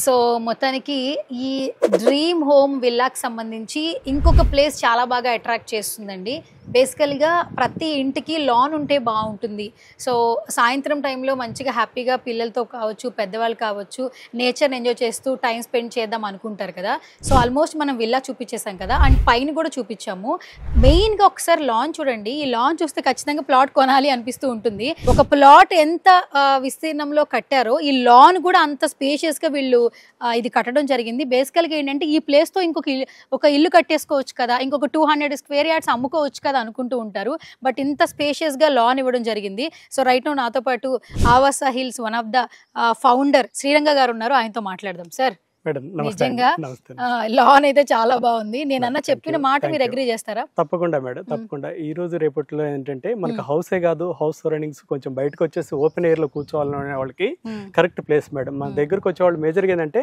So మొత్తానికి ఈ dream home విల్లాకి సంబంధించి ఇంకొక ప్లేస్ చాలా బాగా అట్రాక్ట్ చేస్తుందండి. బేసికల్గా ప్రతి ఇంటికి లాన్ ఉంటే బాగుంటుంది. సో సాయంత్రం టైంలో మంచిగా హ్యాపీగా పిల్లలతో కావచ్చు, పెద్దవాళ్ళు కావచ్చు, నేచర్ని ఎంజాయ్ చేస్తూ టైం స్పెండ్ చేద్దాం అనుకుంటారు కదా. సో ఆల్మోస్ట్ మనం విల్లా చూపించేసాం కదా, అండ్ పైన కూడా చూపించాము. మెయిన్గా ఒకసారి లాన్ చూడండి. ఈ లాన్ చూస్తే ఖచ్చితంగా ప్లాట్ కొనాలి అనిపిస్తూ ఉంటుంది. ఒక ప్లాట్ ఎంత విస్తీర్ణంలో కట్టారో ఈ లాన్ కూడా అంత స్పేషియస్గా వీళ్ళు ఇది కట్టడం జరిగింది. బేసికల్గా ఏంటంటే ఈ ప్లేస్తో ఒక ఇల్లు కట్టేసుకోవచ్చు కదా, ఇంకొక 200 స్క్వేర్ యార్డ్స్ అమ్ముకోవచ్చు కదా అనుకుంటూ ఉంటారు. బట్ ఇంత స్పేషియస్గా లాన్ ఇవ్వడం జరిగింది. సో రైట్ నౌ నాతో పాటు Avasa Hills one of the founder Sriranga garu ఉన్నారు. ఆయనతో మాట్లాడదాం. సార్ నిజంగా లాన్ అయితే చాలా బాగుంది. నేను చెప్పిన మాట మీరు అగ్రీ చేస్తారా? తప్పకుండా మేడం, తప్పకుండా. ఈ రోజు రేపట్లో ఏంటంటే మనకు హౌసే కాదు, హౌస్ సరౌండింగ్స్ కొంచెం బయటకు వచ్చేసి ఓపెన్ ఎయిర్ లో కూర్చోవాలనే వాళ్ళకి కరెక్ట్ ప్లేస్ మేడం. మన దగ్గరకు వచ్చే వాళ్ళు మేజర్గా ఏంటంటే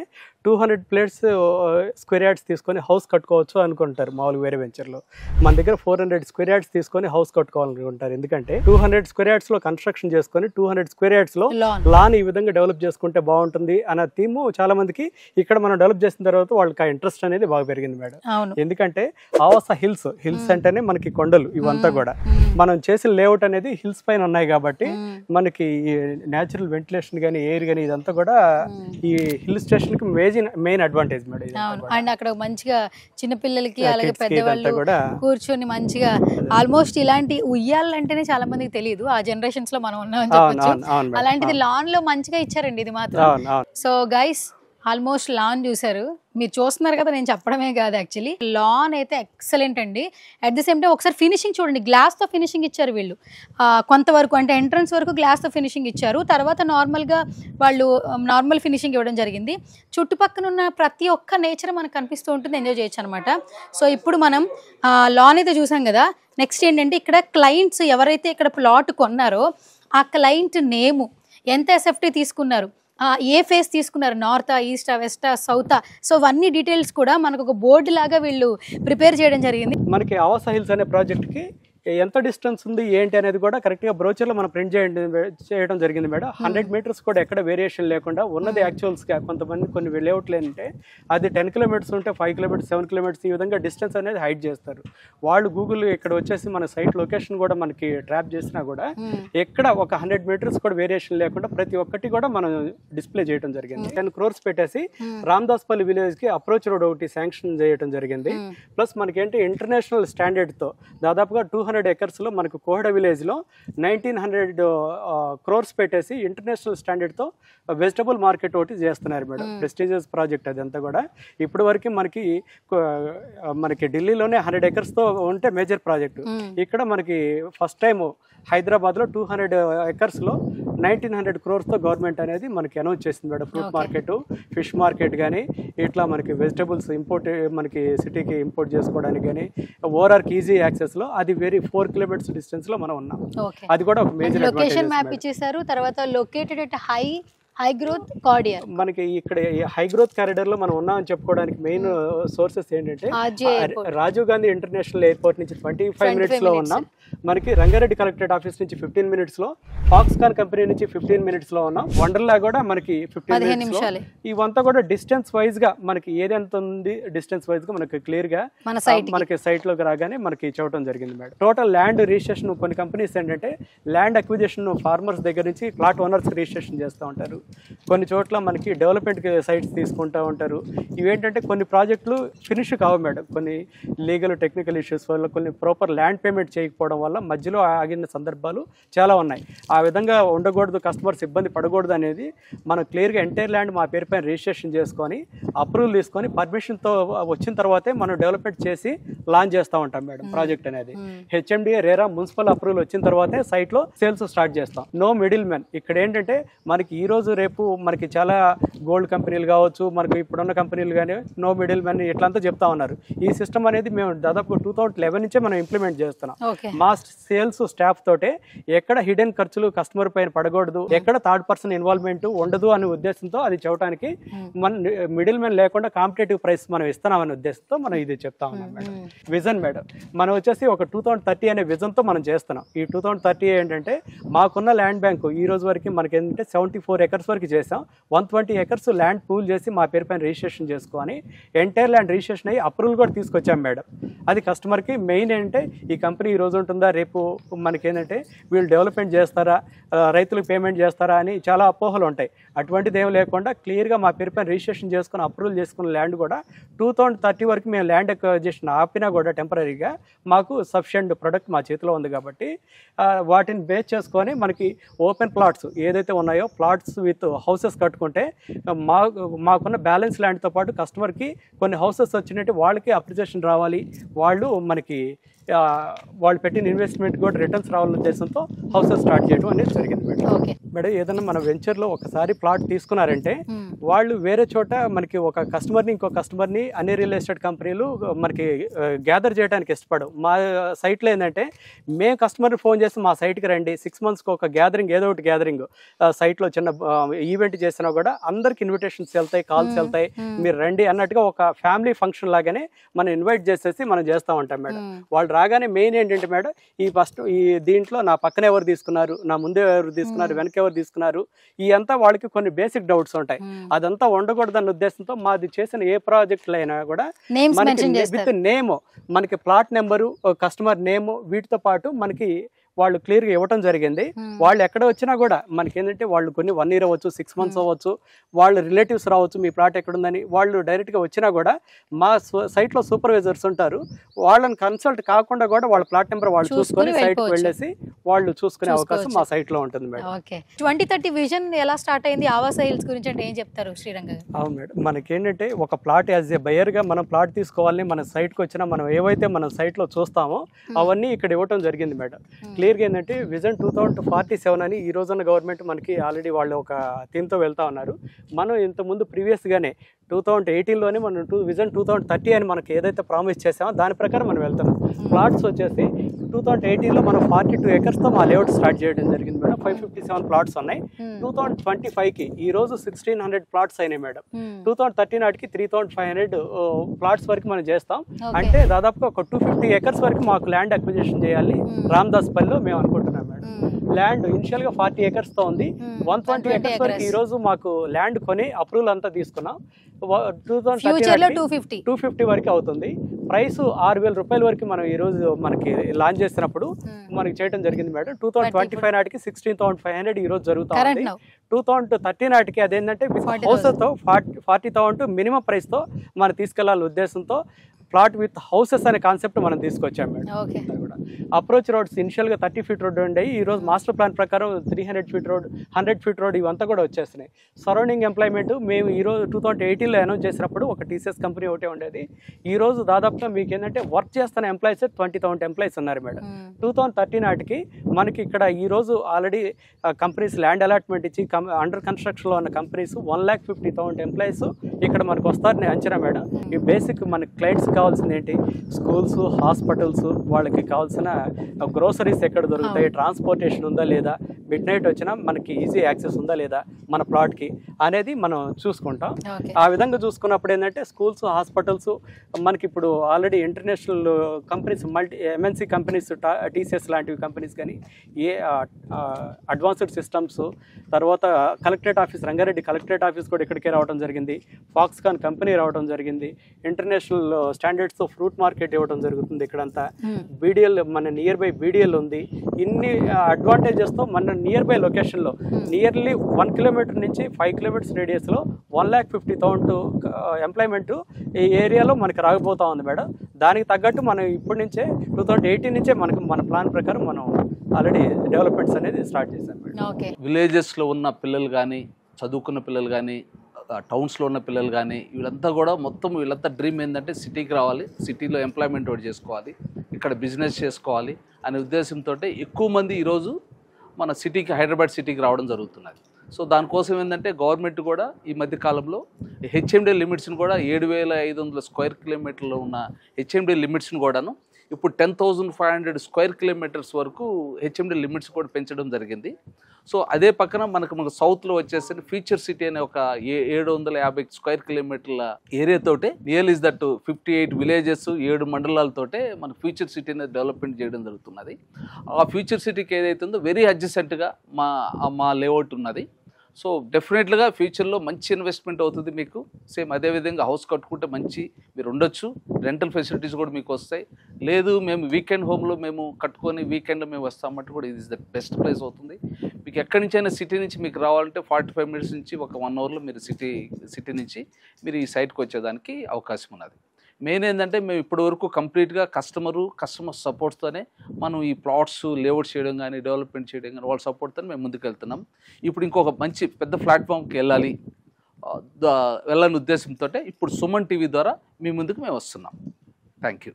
200 స్క్వేర్ యార్డ్స్ తీసుకొని హౌస్ కట్టుకోవచ్చు అనుకుంటారు మామూలు వేరే వెంచర్ లో. మన దగ్గర 400 స్క్వేర్ యార్డ్స్ తీసుకొని హౌస్ కట్టుకోవాలనుకుంటారు. ఎందుకంటే 200 స్క్వేర్ యార్డ్స్ లో కన్స్ట్రక్షన్ చేసుకొని 200 స్క్వేర్ యార్డ్స్ లో లాన్ ఈ విధంగా డెవలప్ చేసుకుంటే బాగుంటుంది అన్న థీమ్ చాలా మందికి ఇక్కడ మనం డెవలప్ చేసిన తర్వాత వాళ్ళకి ఆ ఇంట్రెస్ట్ అనేది బాగా పెరిగింది మేడం. ఎందుకంటే ఆవాస హిల్స్ అంటేనే మనకి కొండలు ఇవంతా కూడా మనం చేసిన లేఅవుట్ అనేది హిల్స్ పైన ఉన్నాయి కాబట్టి మనకి న్యాచురల్ వెంటిలేషన్ గానీ ఎయిర్ గానీ ఇదంతా కూడా ఈ హిల్ స్టేషన్ కి మెయిన్ అడ్వాంటేజ్ మేడం. అండ్ అక్కడ మంచిగా చిన్నపిల్లలకి అలాగే పెద్దవాళ్ళు కూడా కూర్చొని మంచిగా ఆల్మోస్ట్ ఇలాంటి ఉయ్యాలంటేనే చాలా మందికి తెలియదు, ఆ జనరేషన్స్ లో మనం ఉన్నామని చెప్పొచ్చు. అలాంటిది లాన్ లో మంచిగా ఇచ్చారండి ఇది మాత్రం. సో గైస్ ఆల్మోస్ట్ లాన్ చూసారు, మీరు చూస్తున్నారు కదా, నేను చెప్పడమే కాదు యాక్చువల్లీ లాన్ అయితే ఎక్సలెంట్ అండి. అట్ ది సేమ్ టైం ఒకసారి ఫినిషింగ్ చూడండి, గ్లాస్తో ఫినిషింగ్ ఇచ్చారు వీళ్ళు. కొంతవరకు అంటే ఎంట్రన్స్ వరకు గ్లాస్తో ఫినిషింగ్ ఇచ్చారు, తర్వాత నార్మల్గా వాళ్ళు నార్మల్ ఫినిషింగ్ ఇవ్వడం జరిగింది. చుట్టుపక్కల ఉన్న ప్రతి ఒక్క నేచర్ మనకు కనిపిస్తూ ఉంటుంది, ఎంజాయ్ చేయొచ్చు అనమాట. సో ఇప్పుడు మనం లాన్ అయితే చూసాం కదా, నెక్స్ట్ ఏంటంటే ఇక్కడ క్లయింట్స్ ఎవరైతే ఇక్కడ ప్లాట్ కొన్నారో ఆ క్లయింట్ నేము, ఎంత ఎస్ఎఫ్టీ తీసుకున్నారు, ఏ ఫేస్ తీసుకున్నారు, నార్తా, ఈస్టా, వెస్టా, సౌతా, సో అవన్నీ డీటెయిల్స్ కూడా మనకు ఒక బోర్డు లాగా వీళ్ళు ప్రిపేర్ చేయడం జరిగింది. మనకి ఆవాస హిల్స్ అనే ప్రాజెక్ట్కి ఎంత డిస్టెన్స్ ఉంది ఏంటి అనేది కూడా కరెక్ట్గా బ్రోచర్లో మనం ప్రింట్ చేయడం జరిగింది మేడం. 100 మీటర్స్ కూడా ఎక్కడ వేరియేషన్ లేకుండా ఉన్నది. యాక్చువల్స్గా కొంతమంది కొన్ని లేఅవుట్లు ఏంటంటే అది 10 కిలోమీటర్స్ ఉంటే 5 కిలోమీటర్స్ 7 కిలోమీటర్స్ ఈ విధంగా డిస్టెన్స్ అనేది హైడ్ చేస్తారు వాళ్ళు. గూగుల్ ఇక్కడ వచ్చేసి మన సైట్ లొకేషన్ కూడా మనకి ట్రాప్ చేసినా కూడా ఎక్కడ ఒక 100 మీటర్స్ కూడా వేరియేషన్ లేకుండా ప్రతి ఒక్కటి కూడా మనం డిస్ప్లే చేయడం జరిగింది. 10 crores పెట్టేసి రామదాస్పల్లి విలేజ్కి అప్రోచ్ రోడ్ ఒకటి శాంక్షన్ చేయడం జరిగింది. ప్లస్ మనకేంటి ఇంటర్నేషనల్ స్టాండర్డ్తో దాదాపుగా 200 acres లో మనకు కోహడ విలేజ్ లో 1900 crores పెట్టేసి ఇంటర్నేషనల్ స్టాండర్డ్ తో వెజిటబుల్ మార్కెట్ ఒకటి చేస్తున్నారు మేడం. ప్రెస్టీజియస్ ప్రాజెక్ట్ అదంతా కూడా. ఇప్పటి వరకు మనకి ఢిల్లీలోనే 100 acres తో ఉంటే మేజర్ ప్రాజెక్ట్. ఇక్కడ మనకి ఫస్ట్ టైం హైదరాబాద్ లో 200 acres లో 1900 crores తో గవర్నమెంట్ అనేది మనకి అనౌన్స్ చేసింది madam. Fruit market, fish market కానీ ఇట్లా మనకి వెజిటబుల్స్ ఇంపోర్ట్ మనకి సిటీకి ఇంపోర్ట్ చేసుకోవడానికి కానీ ఓవరాల్ ఈజీ యాక్సెస్ లో అది వెరీ 4 kilometers డిస్టెన్స్ లో మనం ఉన్నాం. అది కూడా ఒక మేజర్ లొకేషన్ మ్యాప్ ఇచ్చేసారు. తర్వాత located at high growth corridor. మనకి ఇక్కడ హై గ్రోత్ కారిడార్ లో మనం ఉన్నామని చెప్పుకోవడానికి మెయిన్ సోర్సెస్ ఏంటంటే రాజీవ్ గాంధీ ఇంటర్నేషనల్ ఎయిర్పోర్ట్ నుంచి 25 minutes లో ఉన్నాం. మనకి రంగారెడ్డి కలెక్టరేట్ ఆఫీస్ నుంచి 15 minutes లో, ఫాక్స్కాన్ కంపెనీ నుంచి 15 minutes లో ఉన్నాం. వండర్లా కూడా మనకి 15 minutes. ఇవంతా కూడా డిస్టెన్స్ వైజ్ గా మనకి ఏదెంత ఉంది డిస్టెన్స్ వైజ్ గా మనకి క్లియర్ గా మనకి సైట్ లోకి రాగానే మనకి చూడటం జరిగింది మేడం. టోటల్ ల్యాండ్ రిజిస్ట్రేషన్ కొన్ని కంపెనీస్ ఏంటంటే ల్యాండ్ అక్విజిషన్ ఫార్మర్స్ దగ్గర నుంచి ప్లాట్ ఓనర్స్ రిజిస్ట్రేషన్ చేస్తూ ఉంటారు. కొన్ని చోట్ల మనకి డెవలప్మెంట్ సైట్స్ తీసుకుంటూ ఉంటారు. ఇవేంటంటే కొన్ని ప్రాజెక్టులు ఫినిష్ కావు మేడం, కొన్ని లీగల్ టెక్నికల్ ఇష్యూస్ వల్ల, కొన్ని ప్రాపర్ ల్యాండ్ పేమెంట్ చేయకపోవడం వల్ల మధ్యలో ఆగిన సందర్భాలు చాలా ఉన్నాయి. ఆ విధంగా ఉండకూడదు, కస్టమర్స్ ఇబ్బంది పడకూడదు అనేది మనం క్లియర్గా ఎంటైర్ ల్యాండ్ మా పేరు పైన రిజిస్ట్రేషన్ చేసుకొని అప్రూవల్ తీసుకొని పర్మిషన్తో వచ్చిన తర్వాతే మనం డెవలప్మెంట్ చేసి లాంచ్ చేస్తూ ఉంటాం మేడం ప్రాజెక్ట్ అనేది. హెచ్ఎండిఏ రేరా మున్సిపల్ అప్రూవల్ వచ్చిన తర్వాతే సైట్లో సేల్స్ స్టార్ట్ చేస్తాం. No middleman. ఇక్కడ ఏంటంటే మనకి ఈ రోజు రేపు మనకి చాలా గోల్డ్ కంపెనీలు కావచ్చు, మనకు ఇప్పుడున్న కంపెనీలు కానీ నో మిడిల్ మ్యాన్ ఇట్లంతా చెప్తా ఉన్నారు. ఈ సిస్టమ్ అనేది మేము దాదాపు 2011 నుంచే మనం ఇంప్లిమెంట్ చేస్తున్నాం. మా సేల్స్ స్టాఫ్ తోటే ఎక్కడ హిడెన్ ఖర్చులు కస్టమర్ పైన పడకూడదు, ఎక్కడ థర్డ్ పర్సన్ ఇన్వాల్వ్మెంట్ ఉండదు అనే ఉద్దేశంతో అది చెప్పడానికి మన మిడిల్ మ్యాన్ లేకుండా కాంపిటేటివ్ ప్రైస్ మనం ఇస్తున్నామనే ఉద్దేశంతో మనం ఇది చెప్తా ఉన్నాం మేడం. విజన్ మేడం మనం వచ్చేసి ఒక 2030 అనే విజన్తో మనం చేస్తున్నాం. ఈ 2030 ఏంటంటే మాకున్న ల్యాండ్ బ్యాంకు ఈ రోజు వరకు మనకి ఏంటంటే 74 acres ఎకర్స్ వరకు చేసాం. 120 ఎకర్స్ ల్యాండ్ పూల్ చేసి మా పేరు పైన రిజిస్ట్రేషన్ చేసుకొని ఎంటైర్ ల్యాండ్ రిజిస్ట్రేషన్ అయ్యి అప్రూవల్ కూడా తీసుకొచ్చాం మేడం. అది కస్టమర్కి మెయిన్ ఏంటంటే ఈ కంపెనీ ఈ రోజు ఉంటుందా, రేపు మనకేంటంటే వీళ్ళు డెవలప్మెంట్ చేస్తారా, రైతులకు పేమెంట్ చేస్తారా అని చాలా అపోహలు ఉంటాయి. అటువంటిది ఏం లేకుండా క్లియర్గా మా పేరు పైన రిజిస్ట్రేషన్ చేసుకుని అప్రూవల్ చేసుకున్న ల్యాండ్ కూడా 2030 వరకు మేము ల్యాండ్ అక్విజిషన్ ఆపినా కూడా టెంపరీగా మాకు సఫిషియెంట్ ప్రొడక్ట్ మా చేతిలో ఉంది కాబట్టి వాటిని బేస్ చేసుకొని మనకి ఓపెన్ ప్లాట్స్ ఏదైతే ఉన్నాయో ప్లాట్స్ విత్ హౌసెస్ కట్టుకుంటే మాకున్న బ్యాలెన్స్ ల్యాండ్తో పాటు కస్టమర్కి కొన్ని హౌసెస్ వచ్చినట్టు వాళ్ళకి అప్రిసియేషన్ రావాలి, వాళ్ళు మనకి వాళ్ళు పెట్టిన ఇన్వెస్ట్మెంట్ కూడా రిటర్న్స్ రావాలనే ఉద్దేశంతో హౌసెస్ స్టార్ట్ చేయడం అనేది జరిగింది మేడం. ఏదైనా మన వెంచర్లో ఒకసారి ప్లాట్ తీసుకున్నారంటే వాళ్ళు వేరే చోట మనకి ఒక కస్టమర్ని ఇంకో కస్టమర్ని అన్ని రియల్ ఎస్టేట్ కంపెనీలు మనకి గ్యాదర్ చేయడానికి ఇష్టపడవు. మా సైట్లో ఏంటంటే మేము కస్టమర్ని ఫోన్ చేసి మా సైట్కి రండి, 6 monthsకి ఒక గ్యాదరింగ్, ఏదో ఒకటి గ్యాదరింగ్ సైట్లో చిన్న ఈవెంట్ చేసినా కూడా అందరికి ఇన్విటేషన్స్ వెళ్తాయి, కాల్స్ వెళ్తాయి, మీరు రండి అన్నట్టుగా ఒక ఫ్యామిలీ ఫంక్షన్ లాగానే మనం ఇన్వైట్ చేసేసి మనం చేస్తూ ఉంటాం మేడం. వాళ్ళు రాగానే మెయిన్ ఏంటంటే మేడం ఈ దీంట్లో నా పక్కన ఎవరు తీసుకున్నారు, నా ముందే ఎవరు తీసుకున్నారు, వెనక ఎవరు తీసుకున్నారు, ఈ అంతా వాళ్ళకి కొన్ని బేసిక్ డౌట్స్ ఉంటాయి. అదంతా ఉండకూడదన్న ఉద్దేశంతో మాది చేసిన ఏ ప్రాజెక్టులు అయినా కూడా మనకి విత్ నేమ్, మనకి ప్లాట్ నెంబరు, కస్టమర్ నేమ్, వీటితో పాటు మనకి వాళ్ళు క్లియర్గా ఇవ్వటం జరిగింది. వాళ్ళు ఎక్కడ వచ్చినా కూడా మనకి ఏంటంటే వాళ్ళు కొన్ని 1 year అవ్వచ్చు, 6 months అవ్వచ్చు, వాళ్ళ రిలేటివ్స్ రావచ్చు, మీ ప్లాట్ ఎక్కడుందని వాళ్ళు డైరెక్ట్గా వచ్చినా కూడా మా సైట్లో సూపర్వైజర్స్ ఉంటారు, వాళ్ళని కన్సల్ట్ కాకుండా కూడా వాళ్ళ ప్లాట్ నెంబర్ వాళ్ళు చూసుకొని సైట్కి వెళ్ళేసి వాళ్ళు చూసుకునే అవకాశం మా సైట్లో ఉంటుంది మేడం. 2030 విజన్ ఎలా స్టార్ట్ అయింది, ఆవాస్ హిల్స్ గురించి అంటే ఏం చెప్తారు శ్రీరంగ గారు? అవును మేడం, మనకేంటంటే ఒక ప్లాట్ యాజ్ ఏ బయర్గా మనం ప్లాట్ తీసుకోవాలని మన సైట్కి వచ్చినా మనం ఏవైతే మనం సైట్లో చూస్తామో అవన్నీ ఇక్కడ ఇవ్వటం జరిగింది మేడం. క్లియర్గా ఏంటంటే విజన్ 2047 అని ఈ రోజున్న గవర్నమెంట్ మనకి ఆల్రెడీ వాళ్ళు ఒక థీమ్తో వెళ్తా ఉన్నారు. మనం ఇంతకుముందు ప్రీవియస్గానే 2018లోనే మనం విజన్ 2030 అని మనకి ఏదైతే ప్రామిస్ చేసామో దాని ప్రకారం మనం వెళ్తున్నాం. ప్లాట్స్ వచ్చేసి 2018లో మనం 42 acresతో మా లేఅవుట్ స్టార్ట్ చేయడం జరిగింది మేడం. 557 ప్లాట్స్ ఉన్నాయి. 2025కి ఈ రోజు 1600 ప్లాట్స్ అయినాయి మేడం. 2030 నాటికి 3500 ప్లాట్స్ వరకు మనం చేస్తాం. అంటే దాదాపుగా ఒక 250 acres వరకు మాకు ల్యాండ్ అక్విజిషన్ చేయాలి రామదాస్ పల్లిలో మేము అనుకుంటున్నాం మేడం. ల్యాండ్ ఇనిషియల్గా 40 acresతో ఉంది. 120 acres వరకు ఈ రోజు మాకు ల్యాండ్ కొని అప్రూవల్ అంతా తీసుకున్నాం. 250 వరకు అవుతుంది. ప్రైస్ 6000 రూపాయల వరకు మనం ఈ రోజు మనకి లాంచ్ చేసినప్పుడు మనకి చేయడం జరిగింది మేడం. 2025 నాటికి 16,500 ఈ రోజు జరుగుతుంది. 2030 నాటికి అదేంటంటే హౌసెస్తో 40,000 మినిమం ప్రైస్తో మనం తీసుకెళ్లాలనే ఉద్దేశంతో ప్లాట్ విత్ హౌసెస్ అనే కాన్సెప్ట్ మనం తీసుకొచ్చాం మేడం. అప్రోచ్ రోడ్స్ ఇనిషియల్గా 30 feet రోడ్ ఉండేవి, ఈ రోజు మాస్టర్ ప్లాన్ ప్రకారం 300 feet రోడ్, 100 feet రోడ్ ఇవంతా కూడా వచ్చేస్తున్నాయి. సరౌండింగ్ ఎంప్లాయ్మెంట్ మేము ఈరోజు 2018లో అనౌన్స్ చేసినప్పుడు ఒక టీసీఎస్ కంపెనీ ఒకటే ఉండేది. ఈ రోజు దాదాపుగా మీకు ఏంటంటే వర్క్ చేస్తున్న ఎంప్లాయీస్ 20,000 ఎంప్లాయీస్ ఉన్నారు మేడం. 2030 నాటికి మనకి ఇక్కడ ఈ రోజు ఆల్రెడీ కంపెనీస్ ల్యాండ్ అలాట్మెంట్ ఇచ్చి అండర్ కన్స్ట్రక్షన్లో ఉన్న కంపెనీస్ 1,50,000 ఎంప్లాయీస్ ఇక్కడ మనకు వస్తారని అంచనా మేడం. ఈ బేసిక్ మనకి క్లయింట్స్ కావాల్సింది ఏంటి, స్కూల్స్, హాస్పిటల్స్, వాళ్ళకి కావాల్సిన గ్రోసరీస్ ఎక్కడ దొరుకుతాయి, ట్రాన్స్పోర్టేషన్ ఉందా లేదా, మిడ్ నైట్ వచ్చినా మనకి ఈజీ యాక్సెస్ ఉందా లేదా మన ప్లాట్కి అనేది మనం చూసుకుంటాం. ఆ విధంగా చూసుకున్నప్పుడు ఏంటంటే స్కూల్స్, హాస్పిటల్స్ మనకి ఇప్పుడు already international companies, MNC companies, TCS లాంటివి కంపెనీస్ కానీ అడ్వాన్స్డ్ సిస్టమ్స్, తర్వాత collectorate office, Rangareddy collectorate office కూడా ఇక్కడికే రావడం జరిగింది. ఫాక్స్కాన్ కంపెనీ రావడం జరిగింది. ఇంటర్నేషనల్ స్టాండర్డ్స్తో ఫ్రూట్ మార్కెట్ ఇవ్వడం జరుగుతుంది. ఇక్కడంతా బీడిఎల్, మన నియర్ బై బీడిఎల్ ఉంది. ఇన్ని అడ్వాంటేజెస్తో మన నియర్ బై లొకేషన్లో నియర్లీ 1 kilometer నుంచి 5 kilometers రేడియస్లో 1,50,000 ఎంప్లాయ్మెంట్ ఈ ఏరియాలో మనకి రాకపోతా ఉంది మేడం. దానికి తగ్గట్టు మనం ఇప్పటి నుంచే 2018 నుంచే మన ప్లాన్ ప్రకారం మనం ఆల్రెడీ డెవలప్మెంట్స్ అనేది స్టార్ట్ చేశాం మేడం. విలేజెస్లో ఉన్న పిల్లలు కానీ, చదువుకున్న పిల్లలు కానీ, టౌన్స్లో ఉన్న పిల్లలు కానీ, వీళ్ళంతా కూడా వీళ్ళంతా డ్రీమ్ ఏంటంటే సిటీకి రావాలి, సిటీలో ఎంప్లాయ్మెంట్ ఒకటి చేసుకోవాలి, ఇక్కడ బిజినెస్ చేసుకోవాలి అనే ఉద్దేశంతో ఎక్కువ మంది ఈరోజు మన సిటీకి, హైదరాబాద్ సిటీకి రావడం జరుగుతున్నది. సో దానికోసం ఏంటంటే గవర్నమెంట్ కూడా ఈ మధ్య కాలంలో హెచ్ఎండి లిమిట్స్ని కూడా 7,500 square kilometerలో ఉన్న హెచ్ఎండి లిమిట్స్ని కూడాను ఇప్పుడు 10,500 square kilometers వరకు హెచ్ఎండి లిమిట్స్ కూడా పెంచడం జరిగింది. సో అదే పక్కన మనకు సౌత్లో వచ్చేసి ఫ్యూచర్ సిటీ అనే ఒక 750 square kilometerల ఏరియాతోటే నియర్ ఇస్ దట్ 58 villages, 7 మండలాలతోటే మన ఫ్యూచర్ సిటీని డెవలప్మెంట్ చేయడం జరుగుతున్నది. ఆ ఫ్యూచర్ సిటీకి ఏదైతుందో వెరీ అడ్జసెంట్గా మా లేఅవుట్ ఉన్నది. సో డెఫినెట్గా ఫ్యూచర్లో మంచి ఇన్వెస్ట్మెంట్ అవుతుంది మీకు. సేమ్ అదేవిధంగా హౌస్ కట్టుకుంటే మంచి మీరు ఉండొచ్చు, రెంటల్ ఫెసిలిటీస్ కూడా మీకు వస్తాయి. లేదు మేము వీకెండ్ హోమ్లో మేము కట్టుకొని వీకెండ్లో మేము వస్తామంటే కూడా ఇది ఇస్ ద బెస్ట్ ప్లేస్ అవుతుంది. మీకు ఎక్కడి నుంచి అయినా సిటీ నుంచి మీకు రావాలంటే 45 మినిట్స్ నుంచి ఒక 1 అవర్లో మీరు సిటీ నుంచి మీరు ఈ సైట్కి వచ్చేదానికి అవకాశం ఉన్నది. మెయిన్ ఏంటంటే మేము ఇప్పటి వరకు కంప్లీట్గా కస్టమర్ సపోర్ట్తోనే మనం ఈ ప్లాట్స్ లేఅవుట్ చేయడం కానీ డెవలప్మెంట్ చేయడం కానీ వాళ్ళ సపోర్ట్తో మేము ముందుకు వెళ్తున్నాం. ఇప్పుడు ఇంకొక మంచి పెద్ద ప్లాట్ఫామ్కి వెళ్ళాలని ఉద్దేశంతో ఇప్పుడు సుమన్ టీవీ ద్వారా మీ ముందుకు మేము వస్తున్నాం. Thank you.